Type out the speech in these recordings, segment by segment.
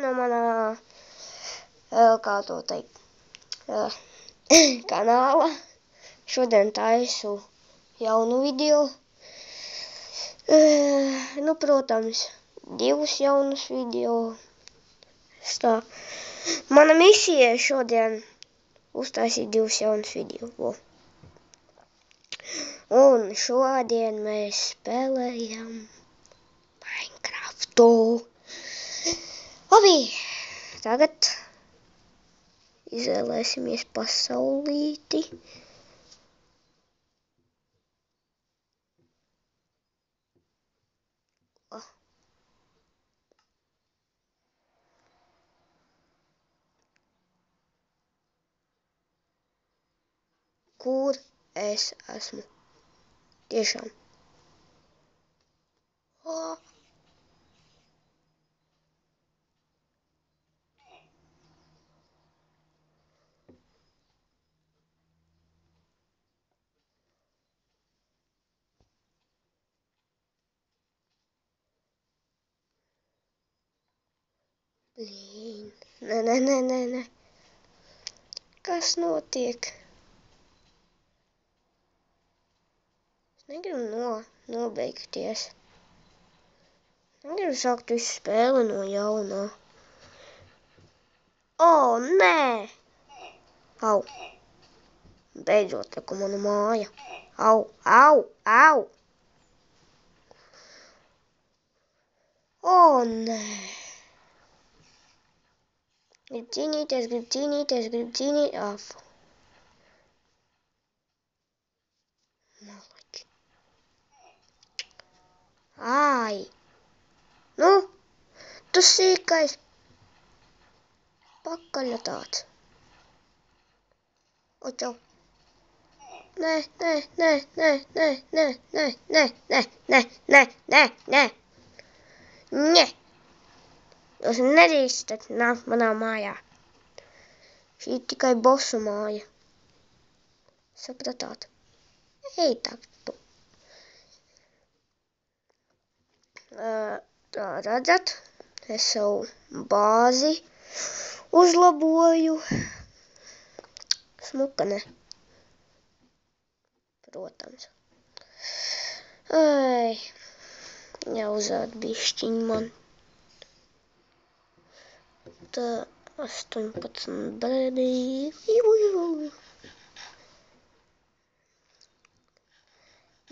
No manā, kā to teikt, kanāla. Šodien taisu jaunu video. Nu, protams, 2 jaunus video. Tā. Mana misija šodien uztaisīt 2 jaunus video. Un šodien mēs spēlējam Minecraftu. Labi, tagad izvēlēsimies pasaulīti. Kur es esmu? Tiešām. Blīn. Nē. Kas notiek? Es negribu nobeigties. Negribu sākt visu spēli no jaunā. Nē! Au! Beidzot, taku mana māja. Au! Nē! Gribu cīnīties. Malaki. Ai! Nu, tu sīkais pakaļa tāds. Čau. Nē. Jūs nedrīkstat nākt manā mājā. Šī ir tikai bosu māja. Sapratāt? Ej taktu. Tā redzat, es savu bāzi uzlaboju. Smuka, ne? Protams. Ai, jāuzād bišķiņ man. Tā 18 brēdī.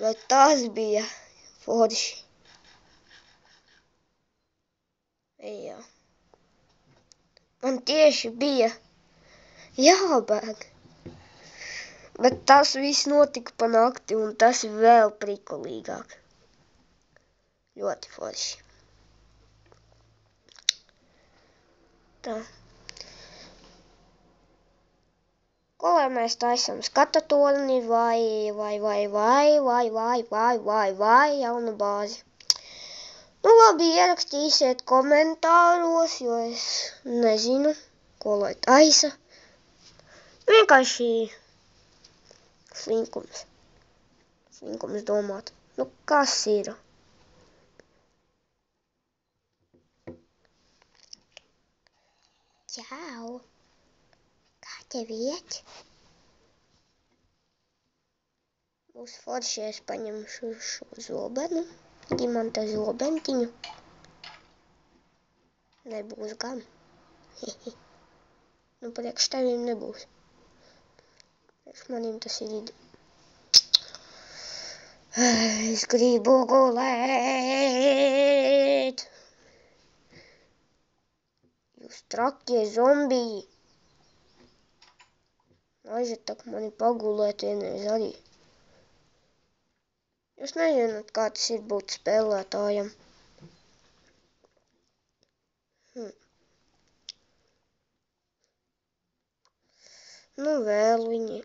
Bet tas bija forši. Jā. Man tieši bija jābēg. Bet tas viss notika pa nakti, un tas ir vēl prikolīgāk. Ļoti forši. Tā. Ko lai mēs taisam? Skata torni vai jaunu bāzi? Nu labi, ierakstīsiet komentāros, jo es nezinu, ko lai taisa. Vienkārši slinkums. Slinkums domāt. Nu kas ir? Čau! Kā tev iet? Būs forši, es paņemšu šo zobenu. Dimanta zobentiņu. Nebūs gan. Nu, priekš tevim nebūs. Priekš manim tas ir Es gribu gulēt. Jūs trakie zombiji. Aiziet tak mani pagulēt vienreiz arī. Jūs nezināt, kā tas ir būt spēlētājam. Nu vēl viņi.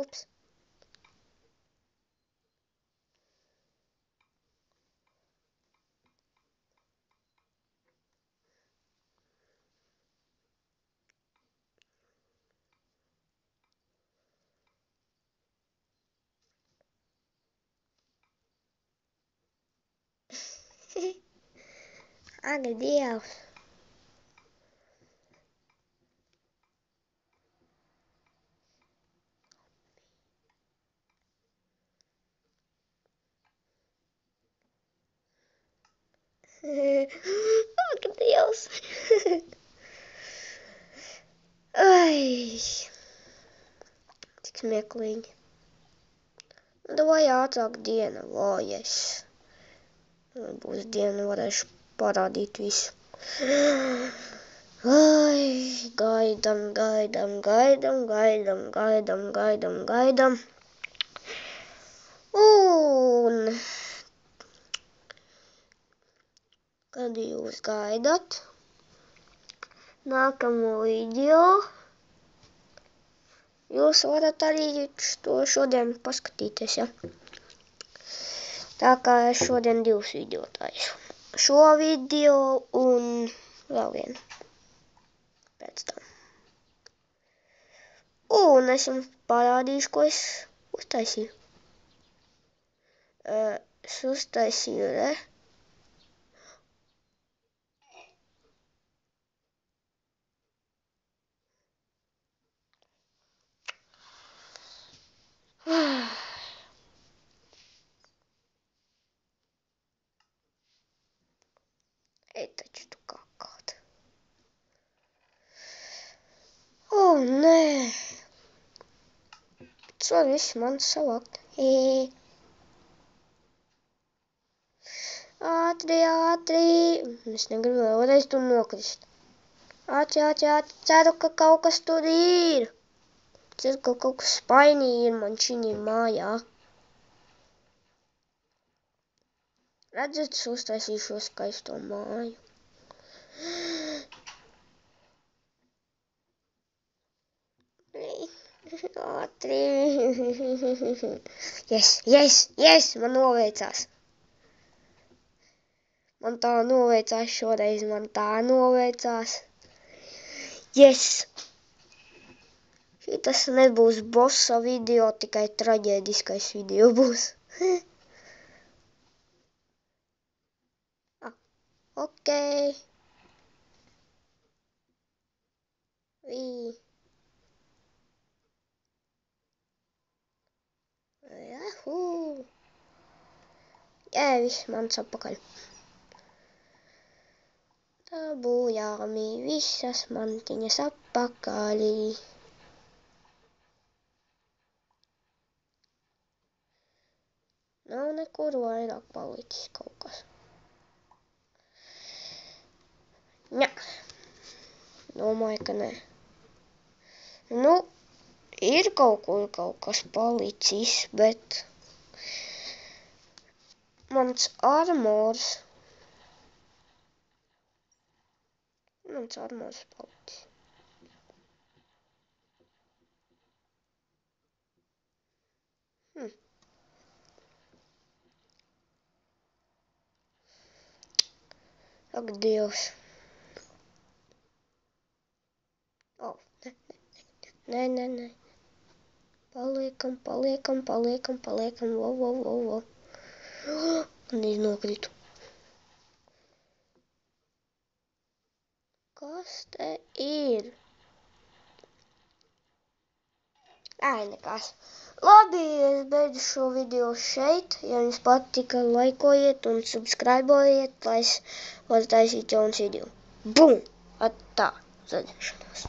Ups. Ak, Dievs! Ak, Dievs! Ai! Cik smieklīgi. Nu, davai ātrāk diena, yes. Būs diena, varēšu parādīt visu. Ai, gaidam. Un, kad jūs gaidat nākamo video, jūs varat arī to šodien paskatīties, ja? Tā kā es šodien 2 video taisu. Šo video un vēl vienu pēc tam. Un es jums parādīšu, ko es uztaisīju. Es uztaisīju, re? Ej taču tu kakāt. Nē. Tas var viss man savākt. Ātri. Es negribu vēlreiz tur nokrist. Ātri. Ceru, ka kaut kas tur ir. Ceru, ka kaut kas spainīgi ir man šī mājā. Redzat, es uztaisīju šo skaisto māju. Ātri. Yes, man noveicās. Man tā noveicās šoreiz, Yes. Šitas nebūs bossa video, tikai traģēdiskais video būs. Ok. Jahu. Viss mans atpakaļ. Dabūjāmi visas mantiņas atpakaļ. Nav nekur vairāk palicis kaut kas. Jā. Domāju, ka nē. Nu, ir kaut kur kaut kas palicis, bet mans armors palicis. Ak, Dievs. Nē. Paliekam. Wow. Un iznokritu. Kas te ir? Nekas. Labi, es beidzu šo video šeit. Ja jums patika, laikojiet un subscribojiet, lai es varu taisīt jauns video. Bum! Tā, redzēšanās.